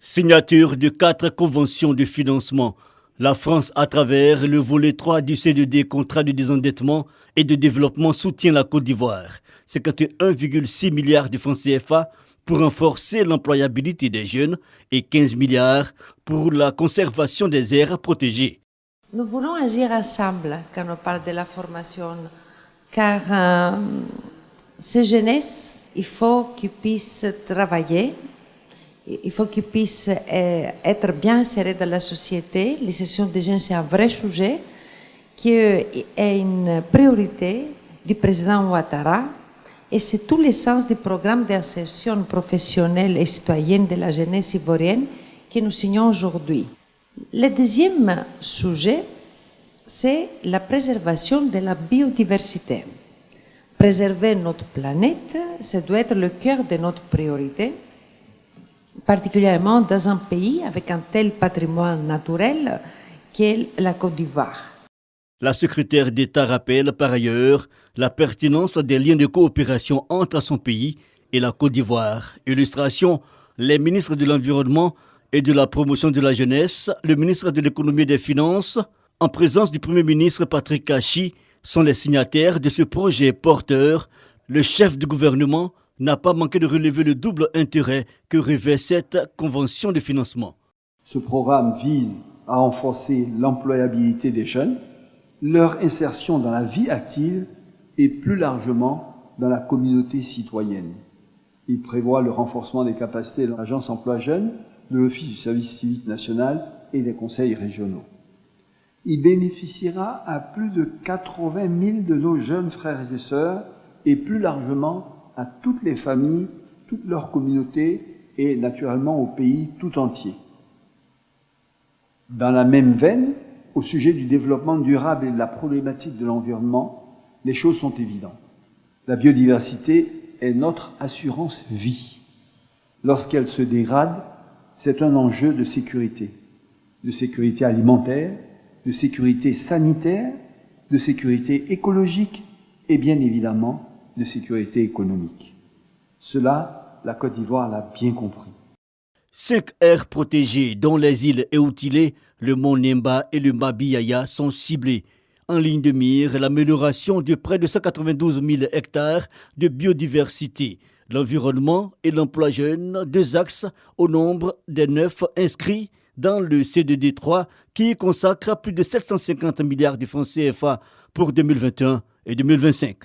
Signature de 4 conventions de financement. La France, à travers le volet 3 du CDD, contrat de désendettement et de développement, soutient la Côte d'Ivoire. 51,6 milliards de francs CFA pour renforcer l'employabilité des jeunes et 15 milliards pour la conservation des aires protégées. Nous voulons agir ensemble quand on parle de la formation, car ces jeunesses, il faut qu'ils puissent travailler. Il faut qu'ils puissent être bien insérés dans la société. L'insertion des jeunes, c'est un vrai sujet qui est une priorité du président Ouattara. Et c'est tout le sens du programme d'insertion professionnelle et citoyenne de la jeunesse ivoirienne que nous signons aujourd'hui. Le deuxième sujet, c'est la préservation de la biodiversité. Préserver notre planète, ça doit être le cœur de notre priorité, particulièrement dans un pays avec un tel patrimoine naturel qu'est la Côte d'Ivoire. La secrétaire d'État rappelle par ailleurs la pertinence des liens de coopération entre son pays et la Côte d'Ivoire. Illustration, les ministres de l'Environnement et de la Promotion de la Jeunesse, le ministre de l'Économie et des Finances, en présence du Premier ministre Patrick Kachi, sont les signataires de ce projet porteur. Le chef du gouvernement n'a pas manqué de relever le double intérêt que revêt cette convention de financement. Ce programme vise à renforcer l'employabilité des jeunes, leur insertion dans la vie active et plus largement dans la communauté citoyenne. Il prévoit le renforcement des capacités de l'Agence Emploi Jeunes, de l'Office du service civique national et des conseils régionaux. Il bénéficiera à plus de 80 000 de nos jeunes frères et sœurs et plus largement à toutes les familles, toutes leurs communautés et naturellement au pays tout entier. Dans la même veine, au sujet du développement durable et de la problématique de l'environnement, les choses sont évidentes. La biodiversité est notre assurance vie. Lorsqu'elle se dégrade, c'est un enjeu de sécurité alimentaire, de sécurité sanitaire, de sécurité écologique et bien évidemment de sécurité économique. Cela, la Côte d'Ivoire l'a bien compris. 5 aires protégées, dont les îles Eoutilé, le mont Nemba et le Mabiyaya, sont ciblées. En ligne de mire, l'amélioration de près de 192 000 hectares de biodiversité, l'environnement et l'emploi jeune, 2 axes au nombre des 9 inscrits dans le CDD 3 qui consacre plus de 750 milliards de francs CFA pour 2021 et 2025.